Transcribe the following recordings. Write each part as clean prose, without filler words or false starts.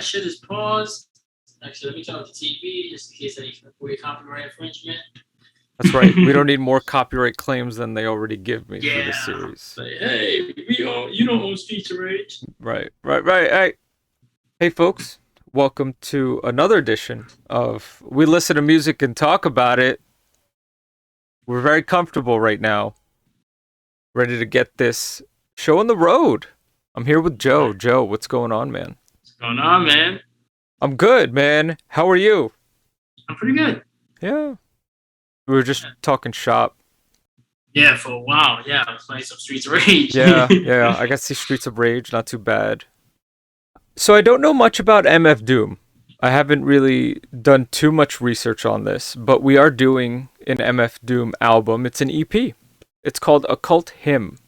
my shit is paused. Actually, let me turn off the TV just in case any copyright infringement. That's right. We don't need more copyright claims than they already give me for this series. Like, hey, you don't own Streets of Rage. Right. Hey, folks. Welcome to another edition of We Listen to Music and Talk About It. We're very comfortable right now. Ready to get this show on the road. I'm here with Joe. Joe, what's going on, man? What's going on, man? I'm good, man. How are you? I'm pretty good. Yeah. We were just talking shop. Yeah, for a while. Yeah, I was playing some Streets of Rage. Yeah. I got to see Streets of Rage. Not too bad. So I don't know much about MF Doom. I haven't really done too much research on this, but we are doing an MF Doom album. It's an EP. It's called Occult Hymn.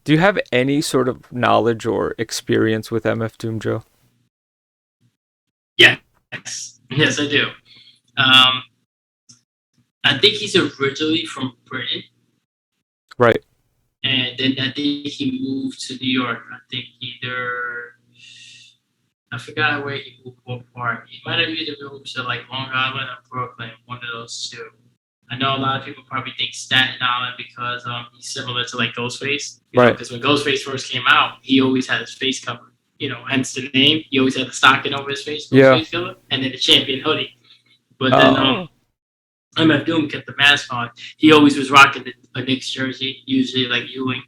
Do you have any sort of knowledge or experience with MF Doom, Joe? Yes, I do. I think he's originally from Britain. Right. And then I think he moved to New York. I think I forgot where he moved, what part. He might have either moved to like Long Island or Brooklyn, one of those two. I know a lot of people probably think Staten Island because he's similar to like Ghostface. Right. Because when Ghostface first came out, he always had his face covered. Hence the name. He always had the stocking over his face, Ghostface Killer, and then the champion hoodie. But then MF Doom kept the mask on. He always was rocking a Knicks jersey, usually like Ewing.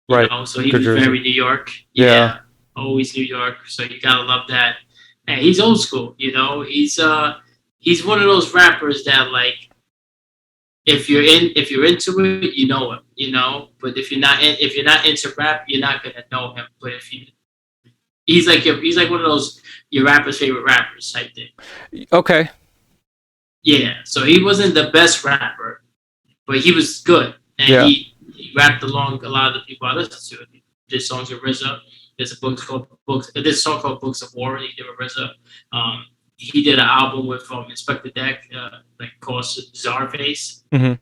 Right. So he was very New York. Yeah. Always New York. So you gotta love that. And he's old school. He's one of those rappers that like if you're into it, you know him. But if you're not into rap, you're not gonna know him. But he's like one of those your rapper's favorite rappers type thing. Okay. Yeah. So he wasn't the best rapper, but he was good. And he rapped along a lot of the people I listen to. Did songs with RZA. There's a song called Books of War. He did with RZA. He did an album with Inspector Deck, called Czarface. Mm-hmm.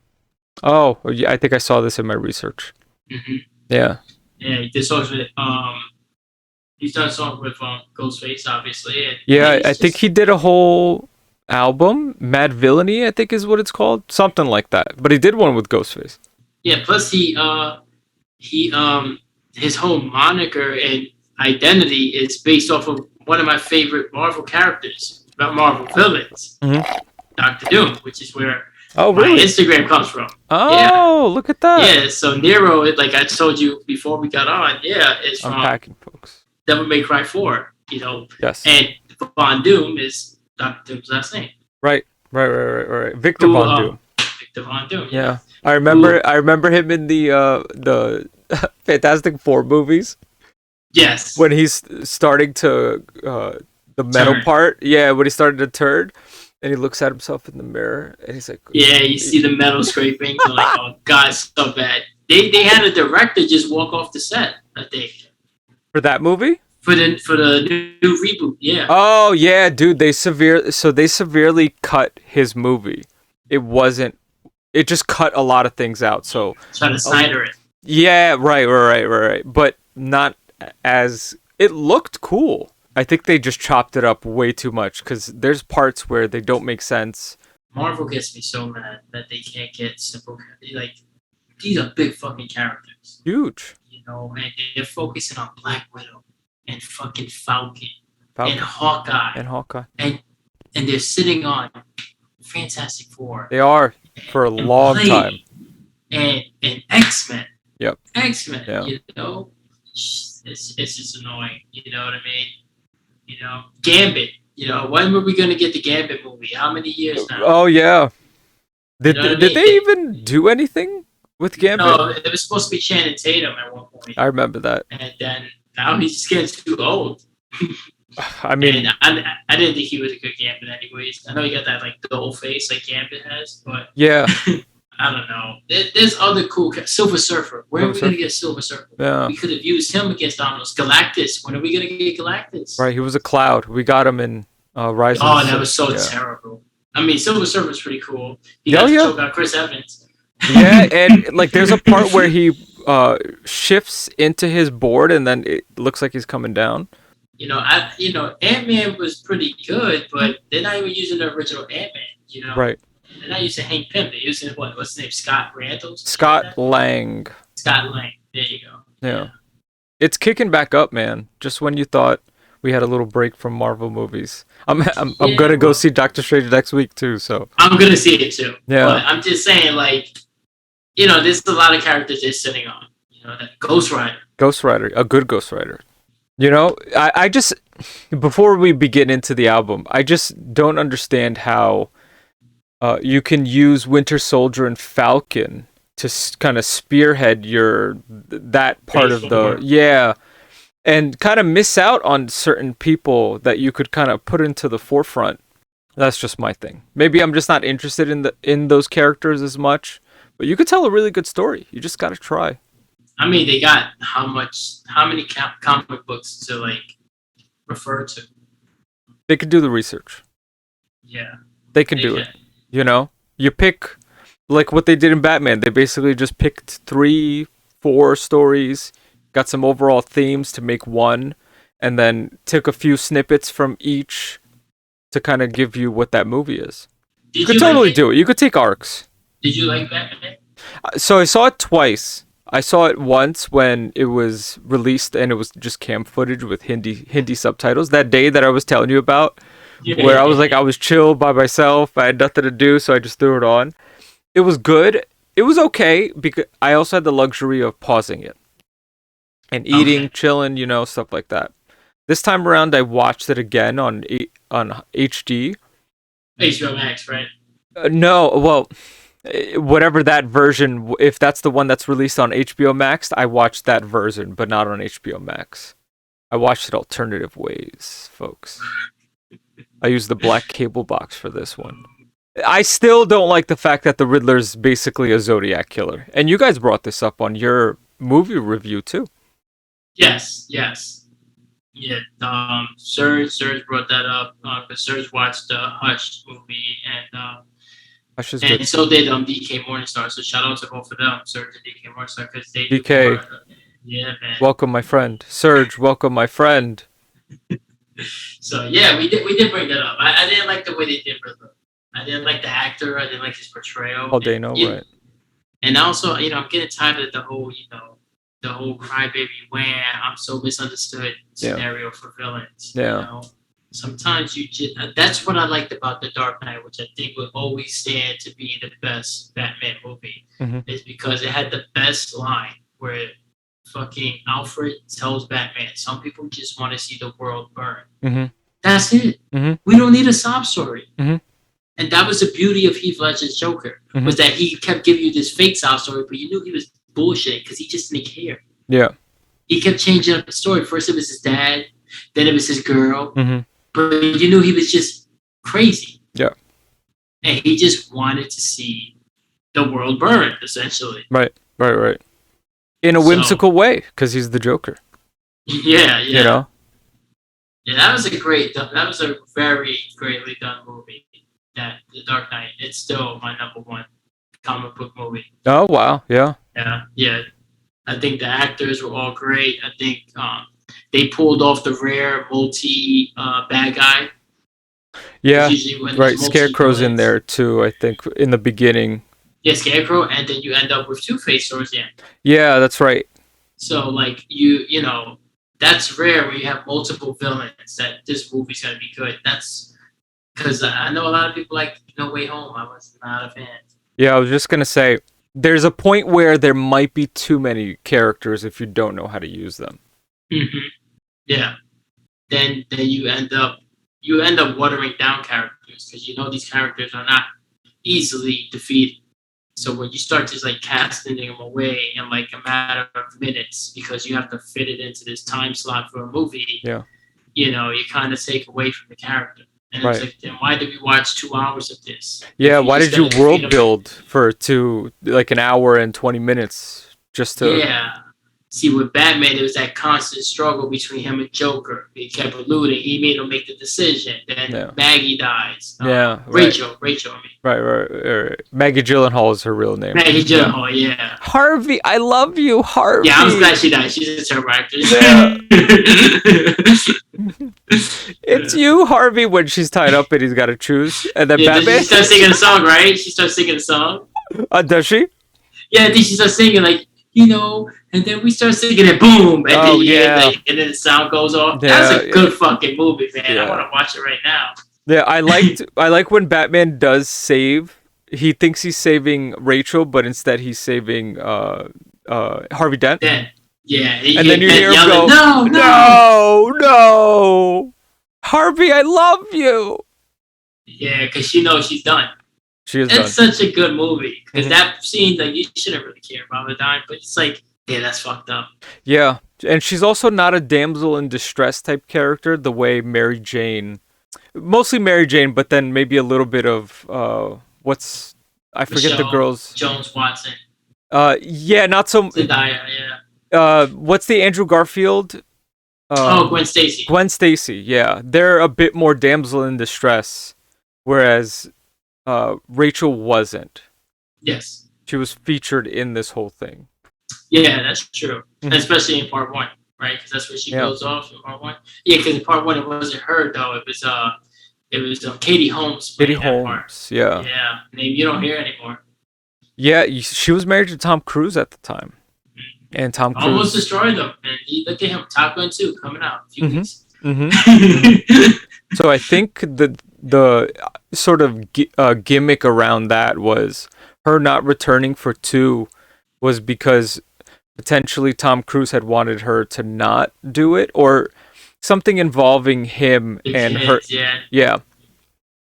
Oh, yeah, I think I saw this in my research. Mm-hmm. Yeah. Yeah, he did songs with he's done songs with Ghostface, obviously. I think he did a whole album, Mad Villainy, I think is what it's called, something like that. But he did one with Ghostface. Yeah. Plus he his whole moniker and identity is based off of one of my favorite Marvel characters, about Marvel villains, Dr. Doom, which is where my Instagram comes from. Oh, look at that. Yeah, so Nero, like I told you before we got on, is from Unpacking, folks. Devil May Cry 4, Yes. And Von Doom is Dr. Doom's last name. Right. Victor Von Doom. Victor Von Doom. Yeah. I remember him in the Fantastic Four movies. Yes. When he's starting to the metal turn. part. Yeah, when he started to turn and he looks at himself in the mirror and he's like, yeah, you see the metal scraping. You're like, oh God, so bad. They had a director just walk off the set, I think. For that movie? For the new reboot, yeah. Oh yeah, dude, they severely cut his movie. It just cut a lot of things out. So try to Snyder it. Yeah, right. But not as it looked cool. I think they just chopped it up way too much because there's parts where they don't make sense. Marvel gets me so mad that they can't get simple. Like, these are big fucking characters. Huge. And they're focusing on Black Widow and fucking Falcon. And Hawkeye. And they're sitting on Fantastic Four. They are for a long time. And X-Men. Yep. X-Men. Yeah. It's just annoying. You know what I mean? Gambit. When were we gonna get the Gambit movie? How many years now? Oh yeah. Did they even do anything with Gambit? No, it was supposed to be Channing Tatum at one point. I remember that. And then now he's just getting too old. I mean, and I didn't think he was a good Gambit anyways. I know he got that like the whole face like Gambit has, but yeah. I don't know. There's other cool Silver Surfer. Where are we gonna get Silver Surfer? Yeah. We could have used him against Thanos. Galactus. When are we gonna get Galactus? Right, he was a cloud. We got him in Rise. Oh, that was so terrible. I mean, Silver Surfer's pretty cool. He got to choke out Chris Evans. Yeah, and like there's a part where he shifts into his board, and then it looks like he's coming down. Ant-Man was pretty good, but they're not even using the original Ant-Man. Right. They're not using Hank Pym. They're using what's his name? Scott Randall? Scott Lang. Scott Lang. There you go. Yeah. It's kicking back up, man. Just when you thought we had a little break from Marvel movies. I'm gonna go see Doctor Strange next week too, so I'm gonna see it too. Yeah. But I'm just saying, like, there's a lot of characters they're sitting on. That Ghost Rider. Ghost Rider, a good Ghost Rider. I just, before we begin into the album, I just don't understand how you can use Winter Soldier and Falcon to kind of spearhead that part of and kind of miss out on certain people that you could kind of put into the forefront. That's just my thing. Maybe I'm just not interested in those characters as much, but you could tell a really good story. You just got to try. I mean, they got how many comic books to like refer to? They could do the research. Yeah. They can do it. You pick, like what they did in Batman. They basically just picked 3-4 stories, got some overall themes to make one, and then took a few snippets from each to kind of give you what that movie is. You could totally do it. You could take arcs. Did you like Batman? So I saw it twice. I saw it once when it was released and it was just cam footage with Hindi subtitles. That day that I was telling you about, where I was like, I was chill by myself. I had nothing to do, so I just threw it on. It was good. It was okay because I also had the luxury of pausing it and eating, chilling, stuff like that. This time around, I watched it again on HD. HBO Max, right? No, well, whatever that version, if that's the one that's released on HBO Max, I watched that version, but not on HBO Max. I watched it alternative ways, folks. I used the black cable box for this one. I still don't like the fact that the Riddler's basically a Zodiac killer. And you guys brought this up on your movie review, too. Yes. Yeah, Serge brought that up because Serge watched the Hush movie, and so did DK Morningstar. So shout out to both of them, Serge and DK Morningstar, because they DK, man. Welcome, my friend. Serge, welcome, my friend. So yeah, we did bring that up. I didn't like the way they did Riddler. I didn't like the actor. I didn't like his portrayal. Oh, Dano, right? And also, I'm getting tired of the whole crybaby wham, I'm so misunderstood scenario for villains. Yeah. Sometimes that's what I liked about The Dark Knight, which I think would always stand to be the best Batman movie, is because it had the best line where fucking Alfred tells Batman, some people just want to see the world burn. That's it. We don't need a sob story. And that was the beauty of Heath Ledger's Joker, was that he kept giving you this fake sob story, but you knew he was bullshit because he just didn't care. Yeah. He kept changing up the story. First it was his dad, then it was his girl. But you knew he was just crazy. Yeah. And he just wanted to see the world burn, essentially. Right. In a whimsical way, because he's the Joker. Yeah. Yeah, that was a very greatly done movie. That The Dark Knight. It's still my number one comic book movie. Oh wow, yeah. I think the actors were all great. I think they pulled off the rare multi bad guy. Yeah, right. Scarecrow's in there too. I think in the beginning. Yeah, Scarecrow, and then you end up with Two-Face towards the end. Yeah, that's right. So like you know, that's rare when you have multiple villains. That this movie's gonna be good. That's because I know a lot of people like No Way Home. I was not a fan. Yeah, I was just gonna say there's a point where there might be too many characters if you don't know how to use them. Yeah. Then you end up watering down characters because these characters are not easily defeated. So when you start just like casting them away in like a matter of minutes because you have to fit it into this time slot for a movie, you kind of take away from the character. And it's like, then why did we watch 2 hours of this? Yeah, why did you world build for an hour and 20 minutes just to... Yeah. See, with Batman, there was that constant struggle between him and Joker. He kept alluding. He made him make the decision. Then Maggie dies. Rachel, I mean. Right. Maggie Gyllenhaal is her real name. Maggie Gyllenhaal, yeah. Harvey, I love you, Harvey. Yeah, I'm glad she died. She's a terrible actress. It's you, Harvey, when she's tied up and he's got to choose. And then Batman. She starts singing a song, right? She starts singing a song. Does she? Yeah, I think she starts singing, like, and then we start singing it, boom. And then and then the sound goes off. Yeah, that's a good fucking movie, man. Yeah. I want to watch it right now. Yeah, I like when Batman does save. He thinks he's saving Rachel, but instead he's saving Harvey Dent. Yeah, and then you hear him go, no, Harvey, I love you. Yeah, because she knows she's done. She is It's such a good movie because that scene, like, you shouldn't really care about her dying, but it's like, yeah, that's fucked up. Yeah, and she's also not a damsel in distress type character the way Mary Jane, mostly Mary Jane, but then maybe a little bit of I forget Michelle the girl's Jones Watson. Yeah, not so. Zendaya, yeah. What's the Andrew Garfield? Gwen Stacy. Gwen Stacy, yeah, they're a bit more damsel in distress, whereas Rachel wasn't. Yes. She was featured in this whole thing. Yeah, that's true. Mm-hmm. Especially in part 1, right? Because that's where she goes off in part 1. Yeah, because in part 1 it wasn't her though. It was Katie Holmes. Katie Holmes, yeah. Yeah, name you don't hear anymore. Yeah, she was married to Tom Cruise at the time, and Tom Cruise almost destroyed them. And look at him, Top Gun 2 coming out in a few weeks. So I think the sort of gimmick around that was her not returning for 2 was because potentially Tom Cruise had wanted her to not do it, or something involving him and her. Yeah.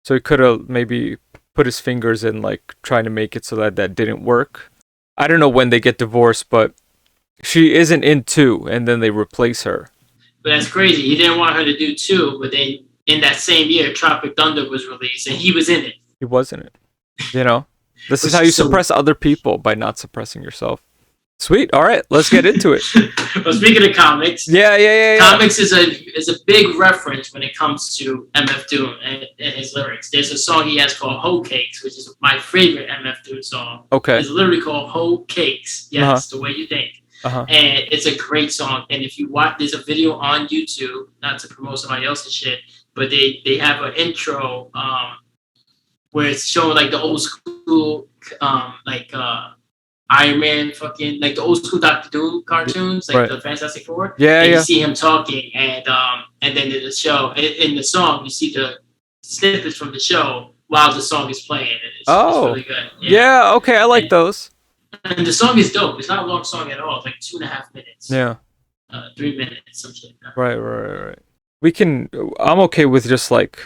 So he could have maybe put his fingers in, like, trying to make it so that didn't work. I don't know when they get divorced, but she isn't in 2, and then they replace her. But that's crazy. He didn't want her to do 2, but then in that same year, Tropic Thunder was released, and he was in it. He was in it. This is how you suppress other people, by not suppressing yourself. Sweet. All right, let's get into it. Well, speaking of comics, comics is a big reference when it comes to MF Doom and his lyrics. There's a song he has called "Hoe Cakes," which is my favorite MF Doom song. Okay. It's literally called "Hoe Cakes." Yes, the way you think. And it's a great song. And if you watch, there's a video on YouTube, not to promote somebody else's shit, but they have an intro where it's showing, like, the old school Iron Man, fucking, like, the old school Doctor Doom cartoons, like the Fantastic Four. Yeah, and you see him talking, and then in the show, in the song, you see the snippets from the show while the song is playing. It's really good. Yeah, okay, I like those. And the song is dope. It's not a long song at all. It's like 2.5 minutes. Yeah. 3 minutes, something like that. Right. I'm okay with just, like,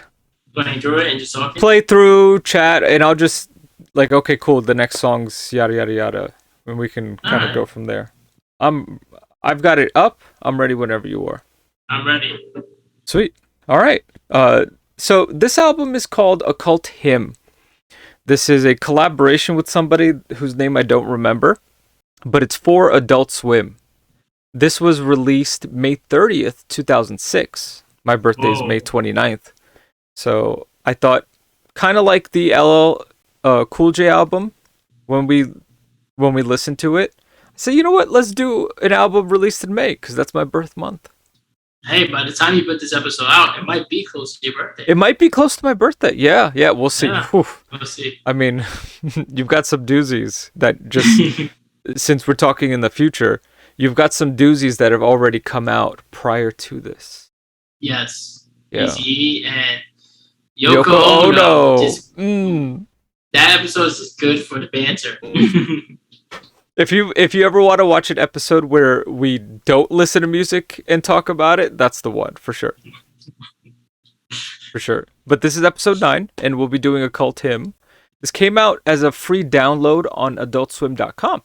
playing through it and just talking. Play through, chat, and I'll just, like, okay, cool, the next song's yada yada yada, and we can kind of go from there. I've got it up. I'm ready whenever you are. I'm ready. Sweet. All right. So this album is called Occult Hymn. This is a collaboration with somebody whose name I don't remember, but it's for Adult Swim. This was released May 30th, 2006. My birthday is May 29th. So I thought, kind of like the LL Cool J album, when we listened to it, I said, you know what? Let's do an album released in May, because that's my birth month. Hey, by the time you put this episode out, it might be close to your birthday. It might be close to my birthday. Yeah, we'll see. Yeah, we'll see. I mean, you've got some doozies that just, since we're talking in the future, you've got some doozies that have already come out prior to this. Yes. Yeah. Eazy and Yoko Ono. That episode is just good for the banter. If you ever want to watch an episode where we don't listen to music and talk about it, that's the one, for sure. For sure. But this is episode 9, and we'll be doing Occult Hymn. This came out as a free download on AdultSwim.com.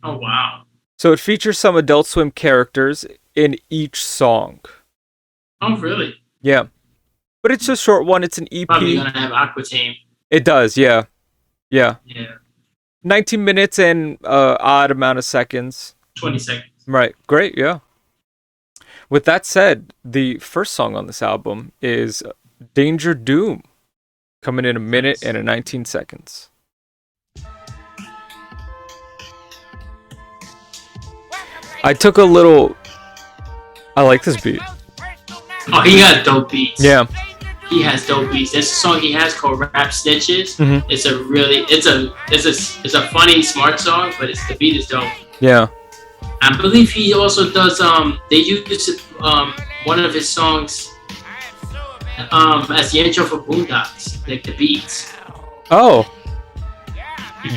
Oh, wow. So it features some Adult Swim characters in each song. Oh, really? Yeah. But it's a short one. It's an EP. Probably going to have Aqua Team. It does, yeah. Yeah. 19 minutes and odd amount of seconds. 20 seconds. Right. Great, yeah. With that said, the first song on this album is Danger Doom, coming in 1 minute and 19 seconds. I like this beat. Oh, he got dope beats. Yeah. He has dope beats. There's a song he has called "Rap Snitches." Mm-hmm. It's a really, it's a funny, smart song, but the beat is dope. Yeah. I believe he also does. They use one of his songs as the intro for Boondocks, like the beats. Oh.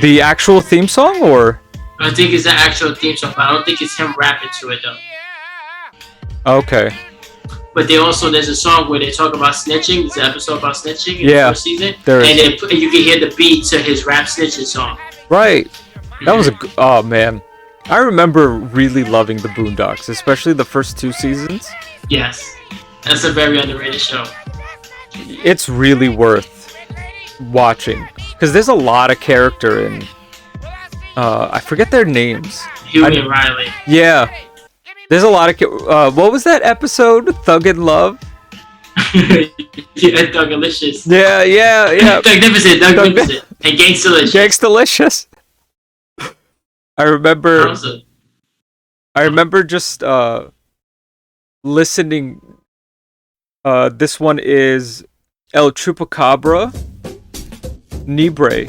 The actual theme song, or? I think it's the actual theme song, but I don't think it's him rapping to it though. Okay. But there's a song where they talk about snitching. There's an episode about snitching in the first season, and you can hear the beat to his rap snitching song. Right. That was oh man, I remember really loving the Boondocks, especially the first 2 seasons. Yes, that's a very underrated show. It's really worth watching because there's a lot of character in. I forget their names. Huey and Riley. Yeah. There's a lot of what was that episode? Thug in Love? Yeah, Thugalicious. Yeah. Magnificent, and Gangstalicious. Gangstalicious. I remember just listening. This one is El Chupacabra, Nibre.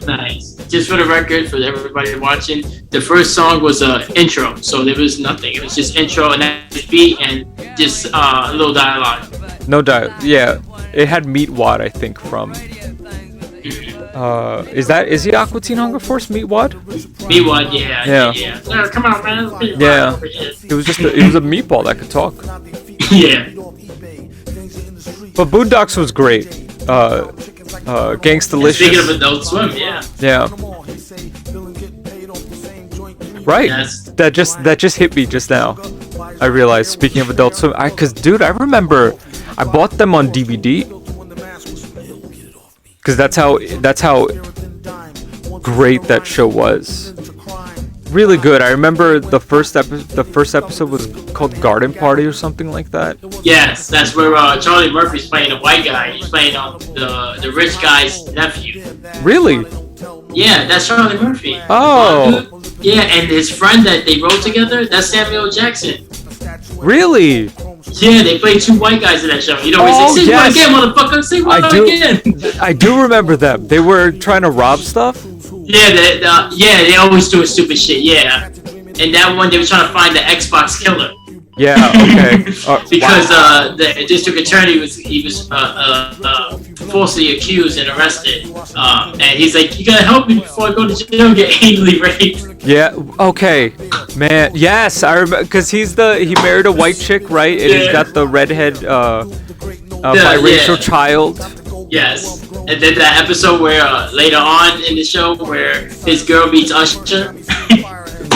Nice. Just for the record, for everybody watching, the first song was an intro, so there was nothing. It was just intro and that beat and just a little dialogue. No dialogue. Yeah, it had Meat Wad, I think, from. Is he Aqua Teen Hunger Force Meat Wad? Meat Wad, yeah. No, come on, man. Yeah. It was a meatball that could talk. Yeah. But Boondocks was great. Gangstalicious. Speaking of Adult Swim, yeah. Yeah. Right. Yes. That just hit me just now. I realized. Speaking of Adult Swim, cause dude, I remember I bought them on DVD. Cause that's how great that show was. Really good. I remember the first episode was called Garden Party or something like that. Yes, that's where Charlie Murphy's playing a white guy. He's playing the rich guy's nephew. Really? Yeah, that's Charlie Murphy. Oh. Yeah, and his friend that they wrote together, that's Samuel Jackson. Really? Yeah, they played 2 white guys in that show. You know, say what again, motherfucker? Say what again? I do remember them. They were trying to rob stuff. Yeah, they always doing stupid shit. Yeah, and that one they were trying to find the Xbox killer. Yeah, okay. Because the district attorney was falsely accused and arrested, and he's like, "You gotta help me before I go to jail and get anally raped." Yeah. Okay. Man. Yes, I remember because he married a white chick, right? And he's got the redhead biracial child. Yes. And then that episode where later on in the show where his girl meets Usher.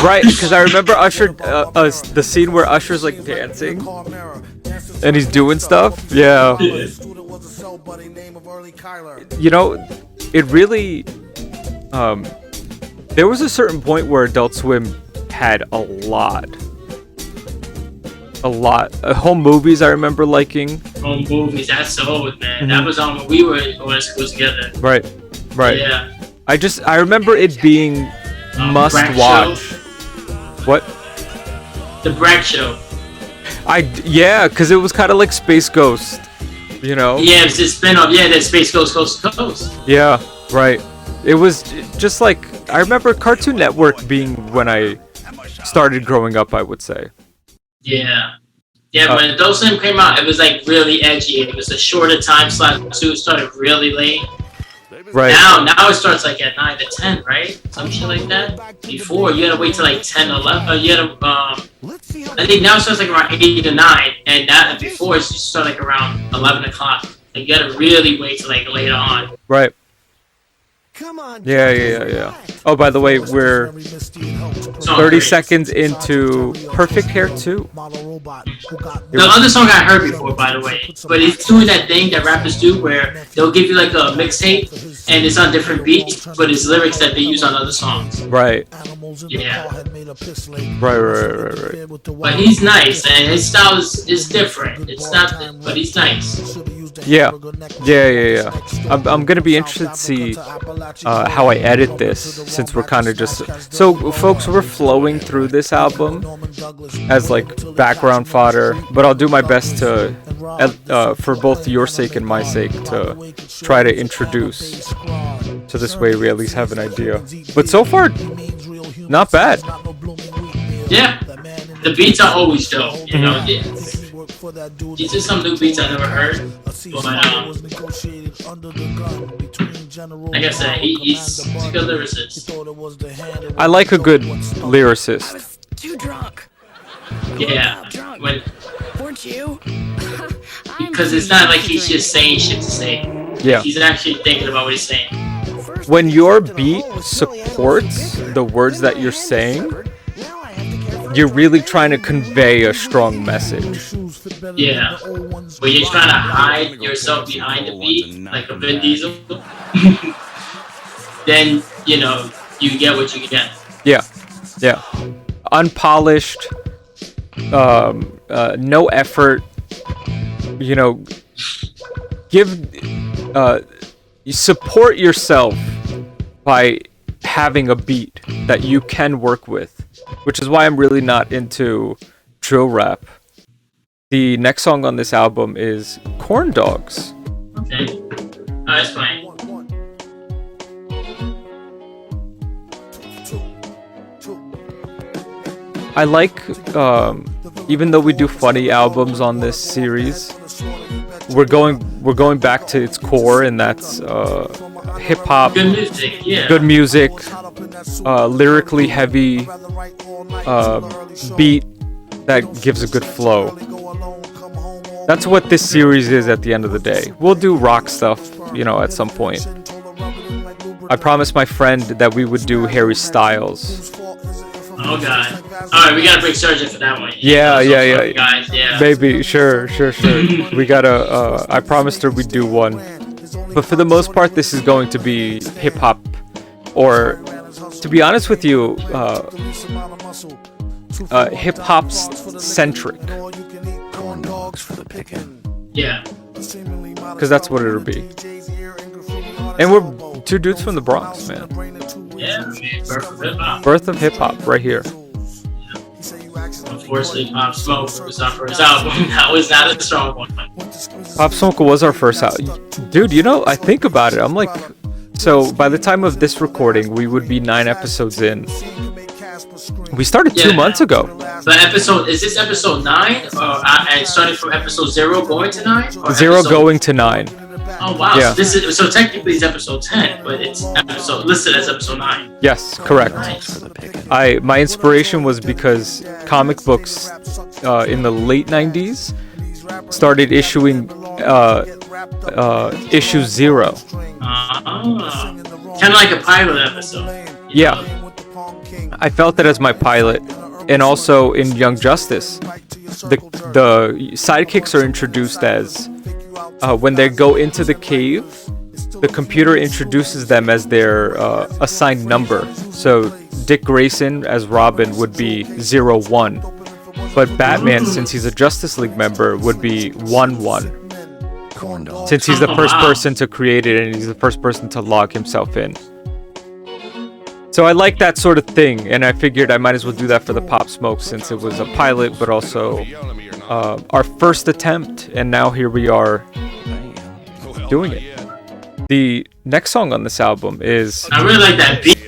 Right, because I remember Usher, the scene where Usher's like dancing, and he's doing stuff. Yeah. You know, it really. There was a certain point where Adult Swim had a lot. Home movies I remember liking. Home movies, that's old, man. Mm-hmm. That was on when we were going to school together. Right. Yeah. I remember it being must watch. Show. What? The Bragg Show. Because it was kind of like Space Ghost, you know? Yeah, it was a spin-off. Yeah, that Space Ghost Coast to Coast. Yeah, right. It was just like, I remember Cartoon Network being when I started growing up, I would say. Yeah. Yeah, when Adult Swim came out, it was like really edgy. It was a shorter time slot, so it started really late. Right. Now it starts like at 9 to 10, right? Some shit like that. Before, you had to wait till like 10 or 11. I think now it starts like around 8 to 9. And before, it used to start like around 11 o'clock. Like, you had to really wait till like later on. Right. Yeah. Oh, by the way, we're 30 seconds into Perfect Hair 2. The other song I heard before, by the way, but it's doing that thing that rappers do where they'll give you like a mixtape and it's on different beats, but it's lyrics that they use on other songs. Right. Yeah. Right. But he's nice, and his style is different. It's not, but he's nice. Yeah. I'm gonna be interested to see how I edit this, since we're kind of just so folks, we're flowing through this album as like background fodder, but I'll do my best to for both your sake and my sake to try to introduce, so this way we at least have an idea. But so far, not bad. Yeah, the beats are always dope, you know. These are some new beats I never heard, but like I said, he's a good lyricist. I like a good lyricist. Too drunk. Yeah, when Weren't you? because it's not like he's just saying shit to say. Yeah. He's actually thinking about what he's saying. When your beat supports the words that you're saying, you're really trying to convey a strong message. Yeah. When you're trying to hide yourself behind the beat, like a Vin Diesel, then, you know, you get what you get. Yeah. Unpolished, no effort, you know, you support yourself by having a beat that you can work with, which is why I'm really not into drill rap. The next song on this album is Korn Dogz. Okay. That's fine. I like, even though we do funny albums on this series, we're going back to its core, and that's hip hop. Good music, yeah. Good music, lyrically heavy, beat that gives a good flow. That's what this series is at the end of the day. We'll do rock stuff, you know, at some point. I promised my friend that we would do Harry Styles. Oh god. Alright, we gotta bring Surgeon for that one. Yeah. Guys, yeah. Maybe, sure. We gotta, I promised her we'd do one. But for the most part, this is going to be hip-hop. Or, to be honest with you, hip-hop centric. Korn Dogz for the picking. Yeah. Because that's what it'll be. And we're two dudes from the Bronx, man. Yeah, I mean, birth of hip-hop. Birth of hip-hop, right here. Unfortunately, Pop Smoke was our first album. That was not a strong one. Pop Smoke was our first album. Dude, you know, I think about it. I'm like, so by the time of this recording, we would be 9 episodes in. We started 2 months ago. But is this episode 9? Or and starting from episode 0 going to 9? 0 going to 9. Oh wow! Yeah. So technically it's episode 10, but it's listed as episode 9. Yes, correct. Nice. My inspiration was because comic books in the late 90s started issuing issue 0. Kind of like a pilot episode. Yeah. I felt that as my pilot, and also in Young Justice, the sidekicks are introduced as when they go into the cave, the computer introduces them as their assigned number. So Dick Grayson as Robin would be 01, but Batman, since he's a Justice League member, would be 11, since he's the first person to create it and he's the first person to log himself in. So I like that sort of thing, and I figured I might as well do that for the Pop Smoke, since it was a pilot, but also our first attempt, and now here we are doing it. The next song on this album is... I really like that beat.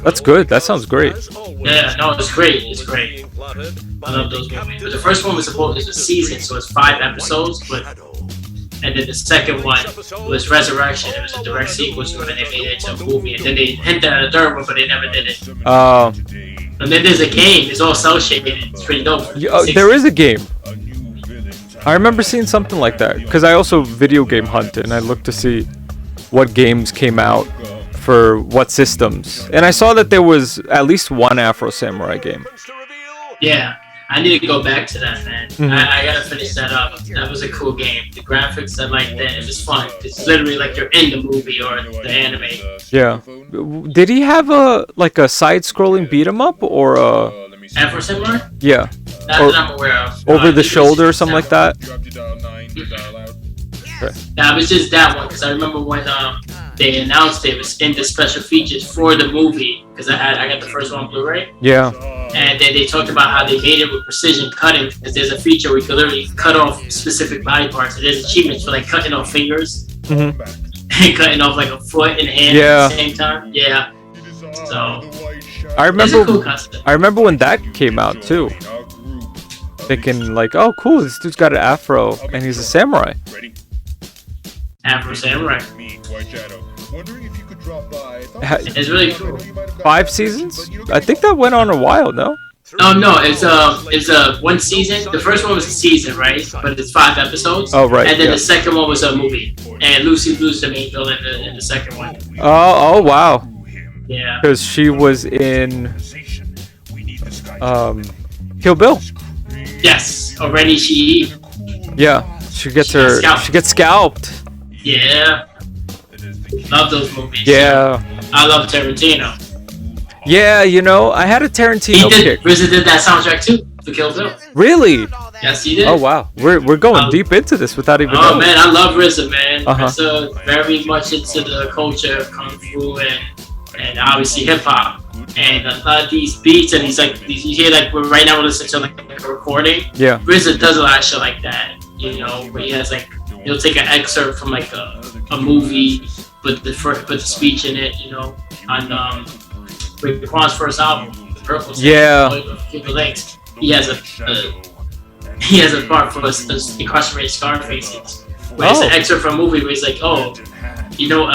That's good. That sounds great. Yeah, no, it's great. It's great. I love those movies. But the first one was supposed to be a season, so it's 5 episodes, and then the second one was Resurrection. It was a direct sequel to it, and they made it into a movie. And then they hinted at a third one, but they never did it. And then there's a game. It's all cell shaded. It's pretty dope. There is a game. I remember seeing something like that, because I also video game hunt, and I looked to see what games came out for what systems. And I saw that there was at least one Afro Samurai game. Yeah. I need to go back to that, man. Mm-hmm. I gotta finish that up. That was a cool game. The graphics, I liked that. It was fun. It's literally like you're in the movie or the anime. Yeah. Did he have a side-scrolling beat 'em up or a... Afro Samurai? Yeah. That I'm aware of. Over the shoulder or something like that? That was just that one because I remember when they announced it was in the special features for the movie because I got the first one on Blu-ray. Yeah. And then they talked about how they made it with precision cutting because there's a feature where you can literally cut off specific body parts. And there's achievements for like cutting off fingers and cutting off like a foot and hand at the same time. Yeah. So I remember. cool concept. I remember when that came out too. Thinking like, oh, cool, this dude's got an afro and he's a samurai. Afro Samurai. It's really cool. 5 seasons? I think that went on a while, no? Oh no, it's one season. The first one was a season, right? But it's 5 episodes. Oh right. And then the second one was a movie, and Lucy Blue's the main villain in the second one. Oh wow. Yeah. Because she was in Kill Bill. Yes. Already she. Yeah. She gets scalped. Yeah. Love those movies. Yeah. I love Tarantino. Yeah, you know, I had a Tarantino kick. RZA did that soundtrack too for Kill Bill. Really? Yes, he did. Oh wow, we're going deep into this without even. Oh man, I love RZA, man. Uh-huh. RZA very much into the culture of kung fu and obviously hip hop. And a lot of these beats and you hear like right now we're listening to like a recording. Yeah. RZA does a lot of shit like that, you know, where he has like he'll take an excerpt from like a movie, put the speech in it, you know, on Raekwon's first album, The Purple. Yeah. Links. He has a part for us incarcerated Scarfaces. Where it's an excerpt from a movie where he's like, oh, you know,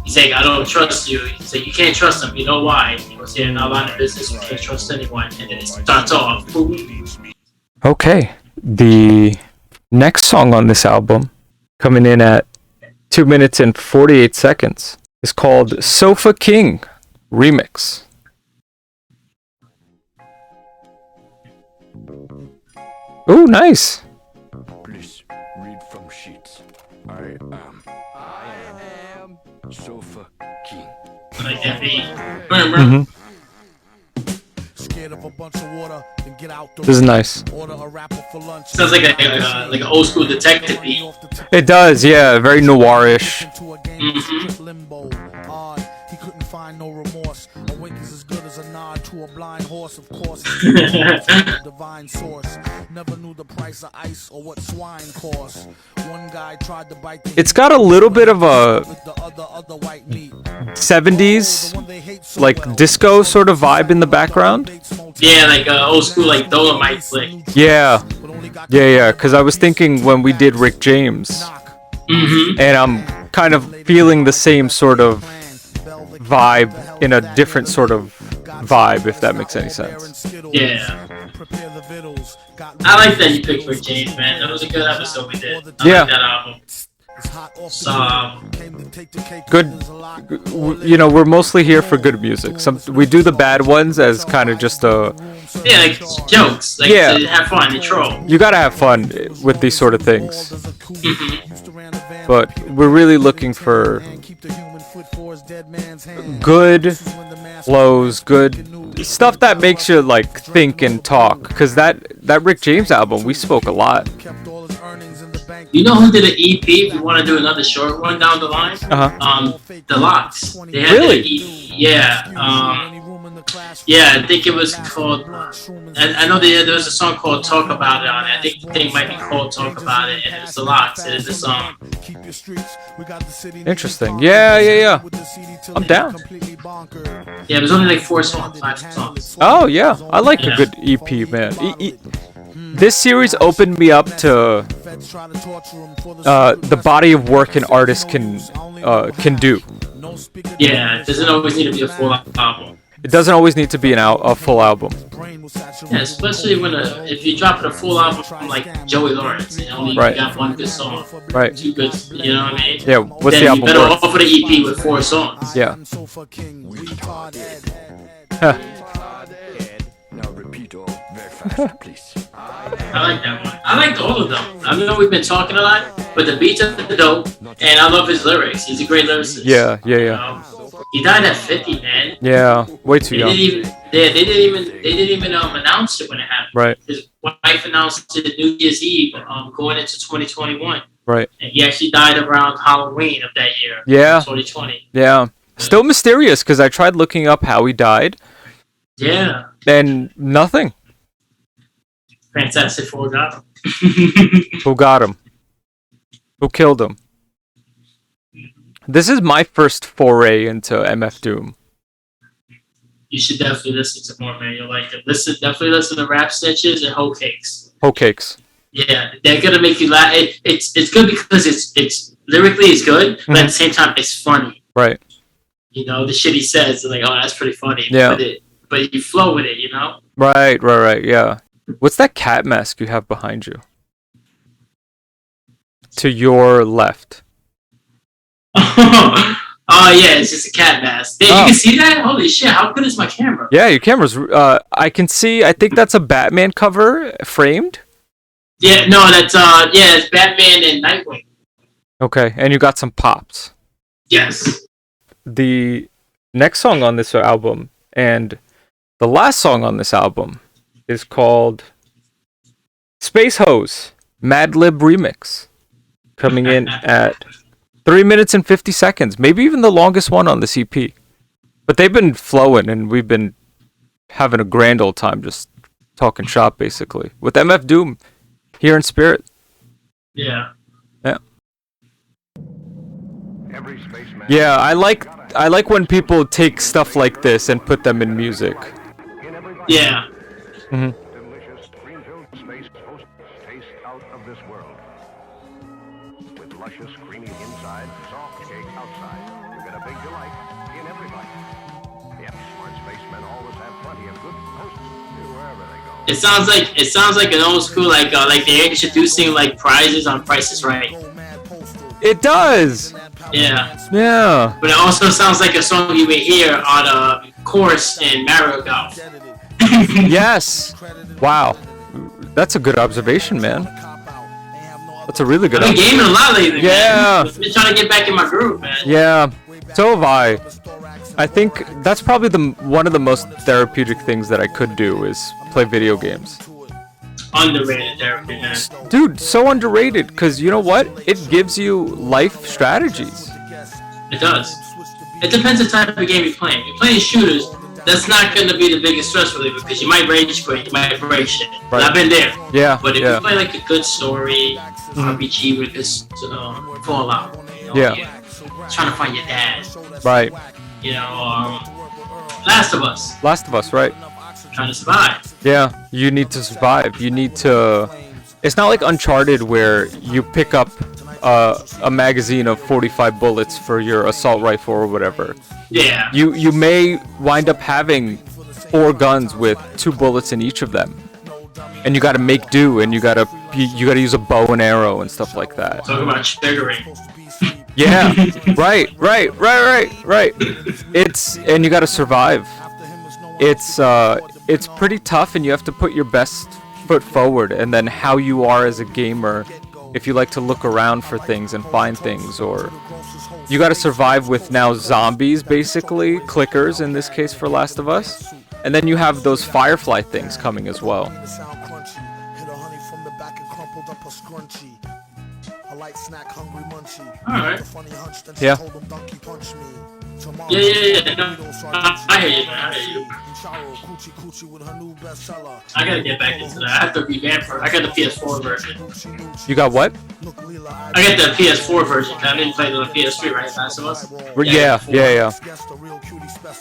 he's like, I don't trust you. He's like, you can't trust him. You know why? He goes, yeah, in our line of business, we can't trust anyone. And then it starts off. Boom. Okay. The next song on this album, coming in at 2 minutes and 48 seconds, is called Sofa King Remix. Oh, nice. Please read from sheets. I am Sofa King. Like that beat. Scared of a bunch of water, then get out the This is nice. order a rapper for lunch. Sounds like an old school detective beat. It does, yeah, very noirish. He couldn't find no remorse. A wink is as good as a nod to a blind horse, of course. Divine source. Never knew the price of ice or what swine cost. One guy tried to bite the It's got a little bit of a with the other white meat. 70s, like disco sort of vibe in the background. Yeah, like old school, like Dolomite flick. Yeah, because I was thinking when we did Rick James, and I'm kind of feeling the same sort of vibe in a different sort of vibe, if that makes any sense. Yeah. I like that you picked Rick James, man. That was a good episode we did. I Yeah. like that album. So, Good, you know, we're mostly here for good music. We do the bad ones as kind of just a. yeah, like jokes. Like, Yeah. to have fun and troll. You gotta have fun with these sort of things. But we're really looking for good flows, good stuff that makes you like think and talk. Because that Rick James album, we spoke a lot. You know who did an EP? If you want to do another short one down the line, The Locks. They had Really? an EP. Yeah. Yeah, I think it was called. I know there was a song called "Talk About It" on it. I think the thing might be called "Talk About It," and it's The Locks. It is a song. Interesting. Yeah. I'm down. Yeah, it was only like 4 songs, 5 songs. Oh yeah, I like a good EP, man. This series opened me up to the body of work an artist can do. Yeah, it doesn't always need to be a full album. It doesn't always need to be a full album. Yeah, especially when if you drop a full album from like Joey Lawrence and only Right. got 1 good song, Right. 2 good, you know what I mean? Yeah, what's then the album you better worth? offer the EP with 4 songs. Yeah. Now repeat all very fast, please. I like that one. I liked all of them. I know we've been talking a lot, but the beats are dope, and I love his lyrics. He's a great lyricist. Yeah. You know? He died at 50, man. Yeah, way too young. They didn't even announce it when it happened. Right. His wife announced it New Year's Eve, going into 2021. Right. And he actually died around Halloween of that year. Yeah. 2020. Yeah. Still mysterious because I tried looking up how he died. Yeah. And nothing. Fantastic Four got him. Who got him? Who killed him? This is my first foray into MF Doom. You should definitely listen to more, man. You'll like it. Definitely listen to Rap Snitches and Hoe Cakes. Hoe Cakes. Yeah, they're gonna make you laugh. It's good because it's lyrically it's good, but at the same time it's funny. Right. You know, the shit he says, like, oh, that's pretty funny. Yeah. But you flow with it, you know? Right, yeah. What's that cat mask you have behind you? To your left. Oh, yeah, it's just a cat mask. Yeah, you can see that? Holy shit, how good is my camera? Yeah, your camera's... I can see... I think that's a Batman cover, framed? Yeah, no, that's... it's Batman and Nightwing. Okay, and you got some pops. Yes. The next song on this album, and the last song on this album, is called Space Hose, Mad Lib Remix. Coming in at 3 minutes and 50 seconds. Maybe even the longest one on this EP. But they've been flowing, and we've been having a grand old time just talking shop, basically. With MF Doom here in spirit. Yeah. Yeah. Yeah, I like when people take stuff like this and put them in music. Yeah. Mm-hmm. It sounds like an old school like they're introducing like prizes on Price is Right. It does. Yeah. Yeah. But it also sounds like a song you would hear on a course in Mario Golf. Yes. Wow. That's a good observation, man. That's a really good. I've been gaming a lot lately. Yeah. Man. I've been trying to get back in my groove, man. Yeah. So have I. I think that's probably one of the most therapeutic things that I could do is play video games. Underrated therapy, man. Dude, so underrated, because you know what? It gives you life strategies. It does. It depends the type of game you're playing. If you're playing shooters, that's not going to be the biggest stress reliever, because you might rage quit, you might break shit. Right. I've been there. Yeah. But if you play like a good story, RPG with this Fallout, you know, yeah. Trying to find your dad. Right. You know, Last of Us. Last of Us, right. Trying to survive. Yeah, you need to survive. You need to... It's not like Uncharted where you pick up a magazine of 45 bullets for your assault rifle or whatever. Yeah. You may wind up having 4 guns with 2 bullets in each of them. And you gotta make do, and you gotta use a bow and arrow and stuff like that. Talk about triggering. Yeah, right. And you gotta survive. It's pretty tough, and you have to put your best foot forward, and then how you are as a gamer, if you like to look around for things and find things, or you gotta survive with now zombies, basically, clickers in this case for Last of Us, and then you have those Firefly things coming as well. Alright. Yeah. Yeah. No, I hear you, man. I hear you. I gotta get back into that. I have to revamp her. I got the PS4 version. You got what? I got the PS4 version. I didn't play the PS3, right? Last of Us? Yeah.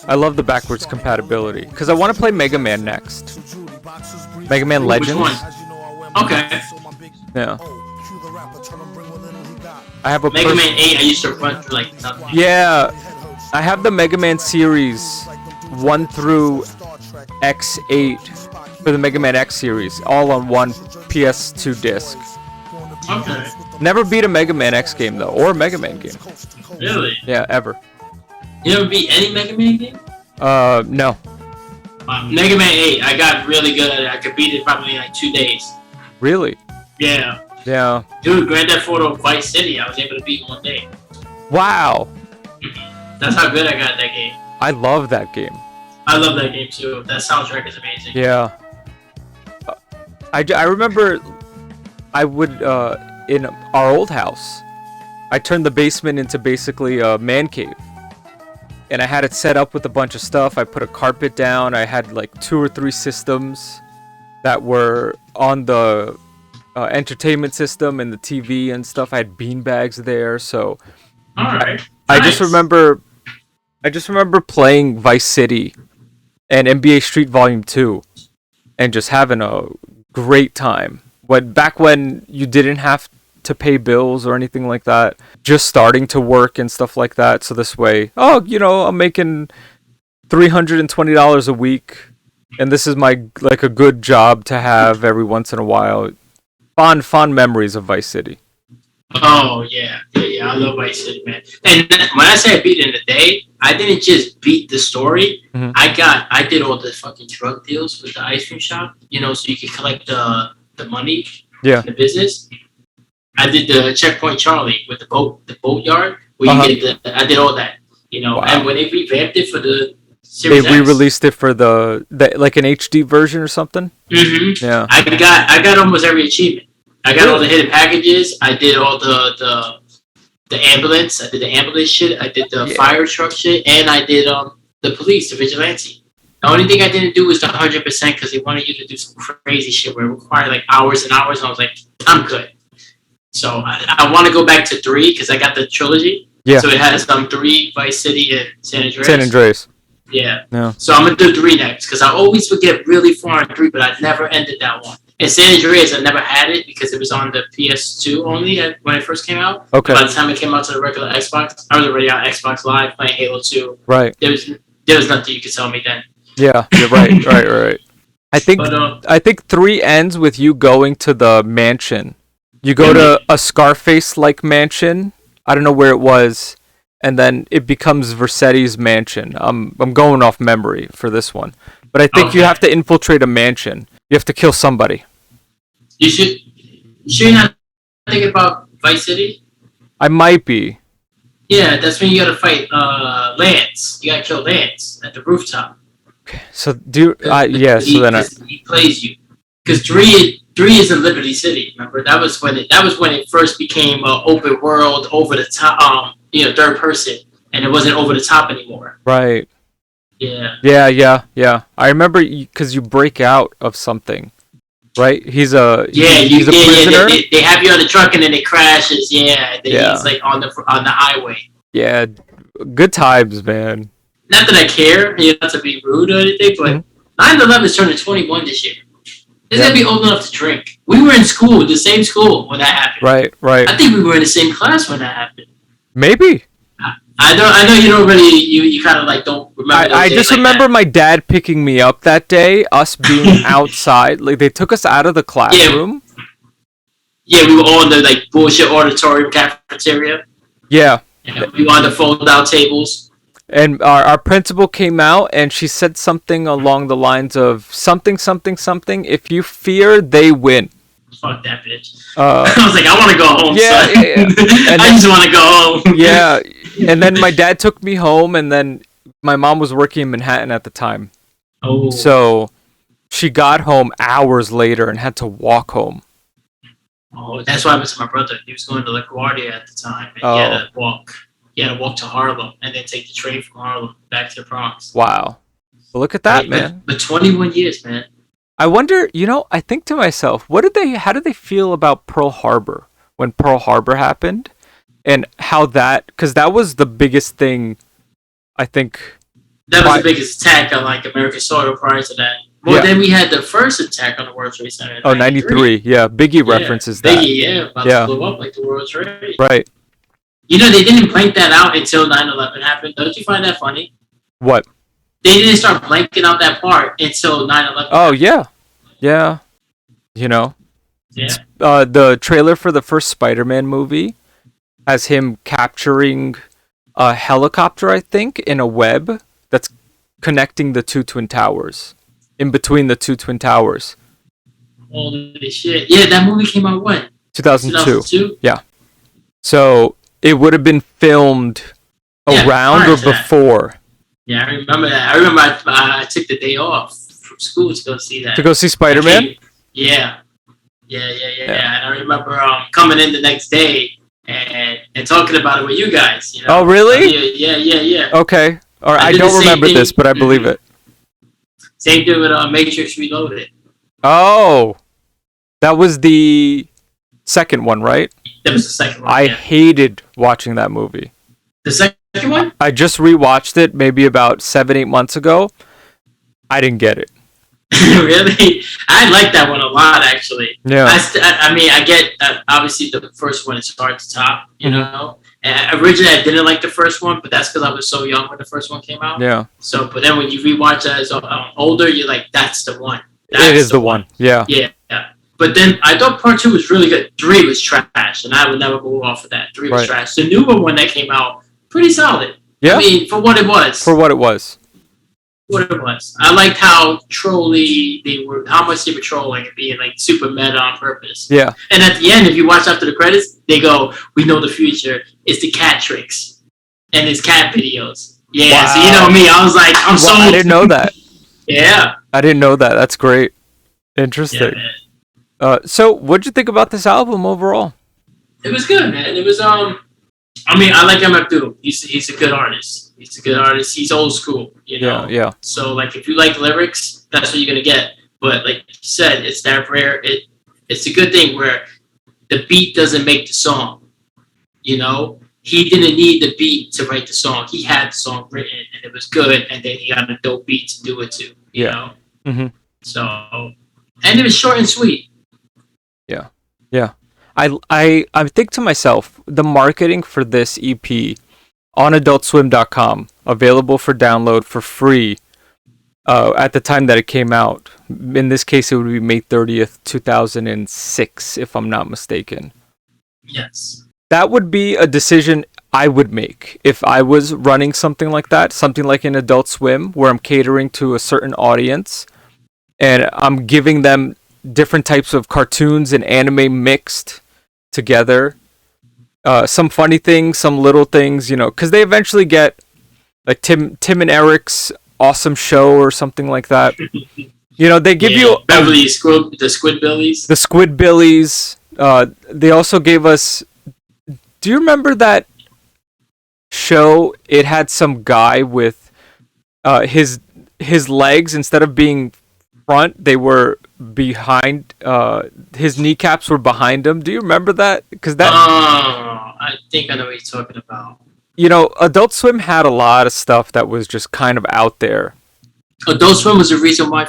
I love the backwards compatibility. Because I want to play Mega Man next. Mega Man Legends. Which one? Okay. Yeah. I have a Mega Man 8, I used to run through like nothing. Yeah. I have the Mega Man series 1 through X8 for the Mega Man X series, all on one PS2 disc. Okay. Never beat a Mega Man X game though, or a Mega Man game. Really? Yeah, ever. You never beat any Mega Man game? No. Mega Man 8, I got really good at it. I could beat it probably in like 2 days. Really? Yeah. Yeah. Dude, Grand Theft Auto Vice City, I was able to beat in 1 day. Wow. That's how good I got that game. I love that game. I love that game too. That soundtrack is amazing. Yeah. I remember I would, in our old house, I turned the basement into basically a man cave. And I had it set up with a bunch of stuff. I put a carpet down. I had like 2 or 3 systems that were on the entertainment system and the TV and stuff. I had beanbags there. So Alright. I just remember playing Vice City and NBA Street Volume 2 and just having a great time. Back when you didn't have to pay bills or anything like that, just starting to work and stuff like that. So this way, I'm making $320 a week, and this is like a good job to have every once in a while. Fond memories of Vice City. Oh yeah. I love Vice City, man. And when I say I beat it in a day, I didn't just beat the story. Mm-hmm. I did all the fucking drug deals with the ice cream shop. So you could collect the money. Yeah. In the business. I did the Checkpoint Charlie with the boatyard. Where I did all that. Wow. And when they revamped it for the Series they re-released it for the like an HD version or something. Mm-hmm. Yeah. I got almost every achievement. I got all the hidden packages. I did all the ambulance. I did the ambulance shit. I did the fire truck shit, and I did the police, the vigilante. The only thing I didn't do was the 100% because they wanted you to do some crazy shit where it required like hours and hours, and I was like, I'm good. So I want to go back to 3 because I got the trilogy. Yeah. So it has 3, Vice City and San Andreas. San Andreas. Yeah. So I'm gonna do 3 next because I always would get really far in 3, but I never ended that one. And San Andreas, I never had it because it was on the PS2 only when it first came out. Okay. By the time it came out to the regular Xbox, I was already on Xbox Live playing Halo 2. Right. There was nothing you could tell me then. Yeah, you're right. right. I think 3 ends with you going to the mansion. You go to a Scarface-like mansion. I don't know where it was, and then it becomes Versetti's mansion. I'm going off memory for this one, but I think you have to infiltrate a mansion. You have to kill somebody. You should not think about Vice City. I might be. Yeah, that's when you gotta fight Lance. You gotta kill Lance at the rooftop. Okay, so so then he plays you. Because 3 is in Liberty City. Remember that was when it first became open world, over the top, third person, and it wasn't over the top anymore. Right. Yeah. Yeah. I remember because you break out of something, right? He's a prisoner. Yeah. They have you on the truck and then it crashes. Yeah. He's like on the highway. Yeah. Good times, man. Not that I care, not to be rude or anything, but 9/11 is turning 21 this year. He's gonna be old enough to drink. We were in school, the same school when that happened. Right. I think we were in the same class when that happened. Maybe. I know you don't really you kind of like don't remember. I just remember my dad picking me up that day. Us being outside, like they took us out of the classroom. Yeah, we were all in the like bullshit auditorium cafeteria. Yeah. And we were on the fold-out tables. And our principal came out and she said something along the lines of something. If you fear, they win. Fuck that bitch. I was like, I want to go home. Yeah. I just want to go home. Yeah. And then my dad took me home, and then my mom was working in Manhattan at the time. Oh. So she got home hours later and had to walk home. Oh, that's what happened to my brother. He was going to LaGuardia at the time, and he had to walk. He had to walk to Harlem and then take the train from Harlem back to the Bronx. Wow. Well, look at that, man. But 21 years, man. I wonder, I think to myself, how did they feel about Pearl Harbor when Pearl Harbor happened? And how because that was the biggest thing, I think. That was the biggest attack on like American soil prior to that. Well, then we had the first attack on the World Trade Center. Oh, 93. Yeah, Biggie references that. Biggie, about to blow up like the World Trade. Right. They didn't blank that out until 9/11 happened. Don't you find that funny? What? They didn't start blanking out that part until 9/11. Oh, yeah. Yeah. Yeah. The trailer for the first Spider-Man movie has him capturing a helicopter, I think, in a web that's connecting the 2 twin towers. In between the 2 twin towers. Holy shit. Yeah, that movie came out when? 2002. Yeah. So it would have been filmed Around or before? Yeah, I remember that. I remember I took the day off from school to go see that. To go see Spider-Man? Yeah. And I remember coming in the next day and talking about it with you guys. You know? Oh, really? Yeah. Okay. All right. I don't remember this, but I believe it. Same thing with Matrix Reloaded. Oh, that was the second one, right? That was the second one. I hated watching that movie. The second one? I just rewatched it maybe about 7-8 months ago. I didn't get it. Really? I like that one a lot, actually. Yeah. I mean, I get obviously the first one is hard to top, you know. And originally, I didn't like the first one, but that's because I was so young when the first one came out. Yeah. So, but then when you rewatch that as older, you're like, that's the one. It is the one. Yeah. Yeah. But then I thought part 2 was really good. 3 was trash, and I would never go off of that. 3 was trash. The newer one that came out, pretty solid. Yeah. I mean, for what it was. I liked how trolly they were, how much they were trolling and being like super meta on purpose. Yeah. And at the end, if you watch after the credits, they go, "We know the future. It's the cat tricks and it's cat videos." Yeah. Wow. So you know me, I was like, I'm so. I didn't know that. Yeah. I didn't know that. That's great. Interesting. Yeah, so what'd you think about this album overall? It was good, man. It was I mean, I like MF Doom. He's a good artist. He's old school, you know. Yeah. So like, if you like lyrics, that's what you're gonna get. But like you said, it's that rare. It's a good thing where the beat doesn't make the song. You know, he didn't need the beat to write the song. He had the song written, and it was good. And then he got a dope beat to do it to. You know. Mm-hmm. So, and it was short and sweet. Yeah. I think to myself, the marketing for this EP on AdultSwim.com, available for download for free at the time that it came out. In this case, it would be May 30th, 2006, if I'm not mistaken. Yes. That would be a decision I would make if I was running something like that, something like an Adult Swim, where I'm catering to a certain audience and I'm giving them different types of cartoons and anime mixed together. Some funny things, some little things, you know, because they eventually get like Tim and Eric's awesome show or something like that. You know, they give you the Squidbillies. The Squidbillies. They also gave us. Do you remember that show? It had some guy with his legs, instead of being front, they were behind. His kneecaps were behind him. Do you remember that? Because that. I think I know what you're talking about. You know, Adult Swim had a lot of stuff that was just kind of out there. Adult Swim was the reason why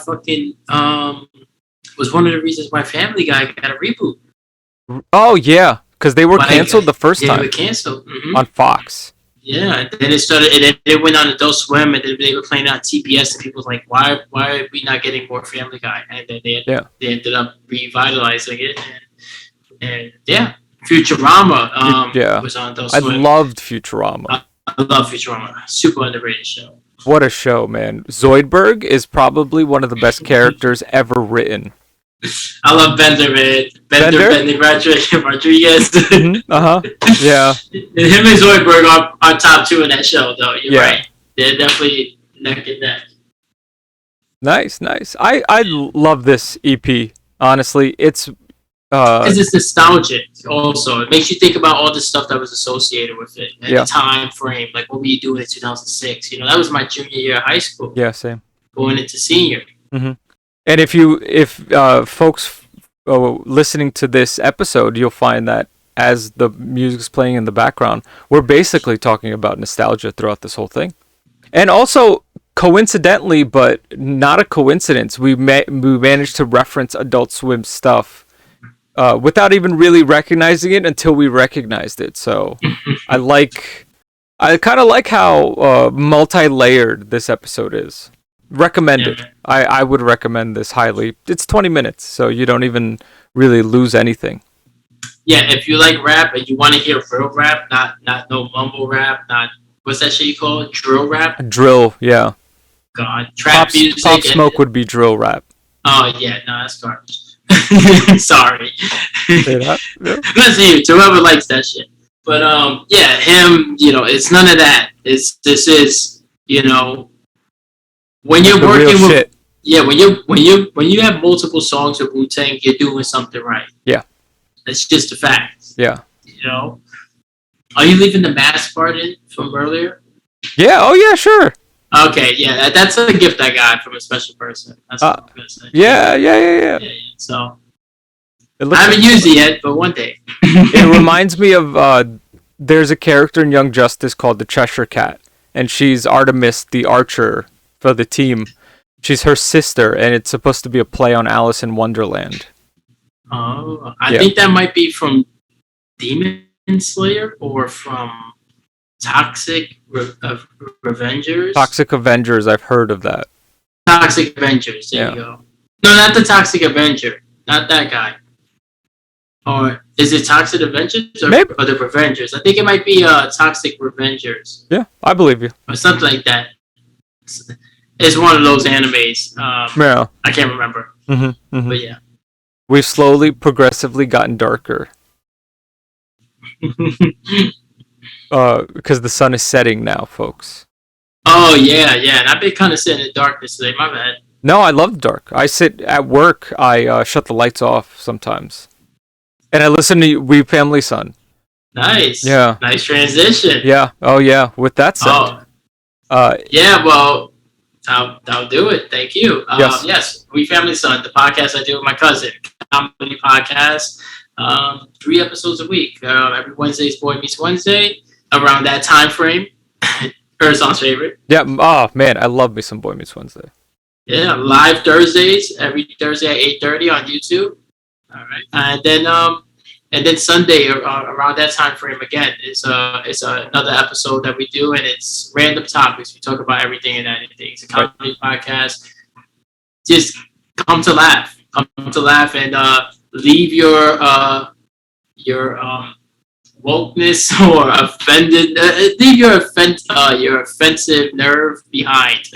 was one of the reasons why Family Guy got a reboot. Oh yeah, because they were canceled the first time. They were canceled on Fox. Yeah, and then it started. And then it went on Adult Swim, and then they were playing on TBS, and people were like, "Why are we not getting more Family Guy?" And then they ended up revitalizing it, and yeah. Futurama was on Adult Swim. I loved Futurama. I love Futurama. Super underrated show. What a show, man. Zoidberg is probably one of the best characters ever written. I love Bender, man. Bender Rodriguez. Uh-huh. Yeah. Him and Zoidberg are top 2 in that show, though. You're right. They're definitely neck and neck. Nice. I love this EP, honestly. It's because it's nostalgic also. It makes you think about all the stuff that was associated with it and the time frame. Like, what were you doing in 2006? You know, that was my junior year of high school. Yeah, same. Going into senior. Mm-hmm. And if folks listening to this episode, you'll find that as the music's playing in the background, we're basically talking about nostalgia throughout this whole thing. And also, coincidentally, but not a coincidence, we managed to reference Adult Swim stuff without even really recognizing it until we recognized it. So I kind of like how multi-layered this episode is. Recommended. I would recommend this highly. It's 20 minutes, so you don't even really lose anything. Yeah, if you like rap and you want to hear real rap, not no mumble rap, not what's that shit you call it? Drill rap? Drill, yeah. God, trap music. Pop Smoke would be drill rap. Oh yeah, no, that's garbage. Sorry. Say that? Yeah. Let's see to whoever likes that shit. But yeah, him, you know, it's none of that. This is, you know, when you're The real working with shit. yeah, when you have multiple songs with Wu-Tang, you're doing something right. Yeah. That's just a fact. Yeah. You know? Are you leaving the mask part in from earlier? Yeah. Oh yeah. Sure. Okay, yeah, that's a gift I got from a special person. That's what I'm gonna say. Yeah. So It I looks haven't used it yet, but one day. It reminds me of there's a character in Young Justice called the Cheshire Cat, and she's Artemis, the archer for the team. She's her sister, and it's supposed to be a play on Alice in Wonderland. Oh, I think that might be from Demon Slayer or from Toxic Revengers. Toxic Avengers, I've heard of that. Toxic Avengers. There you go. No, not the Toxic Avenger. Not that guy. Or is it Toxic Avengers or the Revengers? I think it might be Toxic Revengers. Yeah, I believe you. Or something like that. It's one of those animes. Yeah. I can't remember. But yeah. We've slowly, progressively gotten darker. Because the sun is setting now, folks. Oh, yeah. And I've been kind of sitting in darkness today. My bad. No, I love the dark. I sit at work. I shut the lights off sometimes. And I listen to WeFamilySon. Nice. Yeah. Nice transition. Yeah. Oh, yeah. With that said. Yeah, well, I'll do it. Thank you. Yes, WeFamilySon, the podcast I do with my cousin. Comedy podcast. 3 episodes a week. Every Wednesday is Boy Meets Wednesday. Around that time frame. Erzon's favorite. Yeah. Oh, man. I love me some Boy Meets Wednesday. Yeah, live Thursdays. Every Thursday at 8:30 on YouTube. All right. And then Sunday around that time frame again is another episode that we do, and it's random topics. We talk about everything and anything. It's a comedy podcast. Just come to laugh, and leave your wokeness or offended. Leave your offensive nerve behind.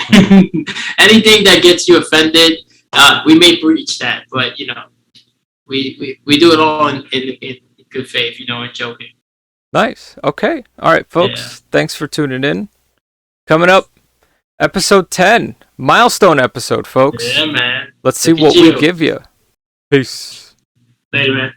Anything that gets you offended, we may breach that, but you know. We do it all in good faith, you know, and joking. Nice. Okay. All right, folks. Yeah. Thanks for tuning in. Coming up, episode 10. Milestone episode, folks. Yeah, man. Let's see what we give you. Peace. Later, man.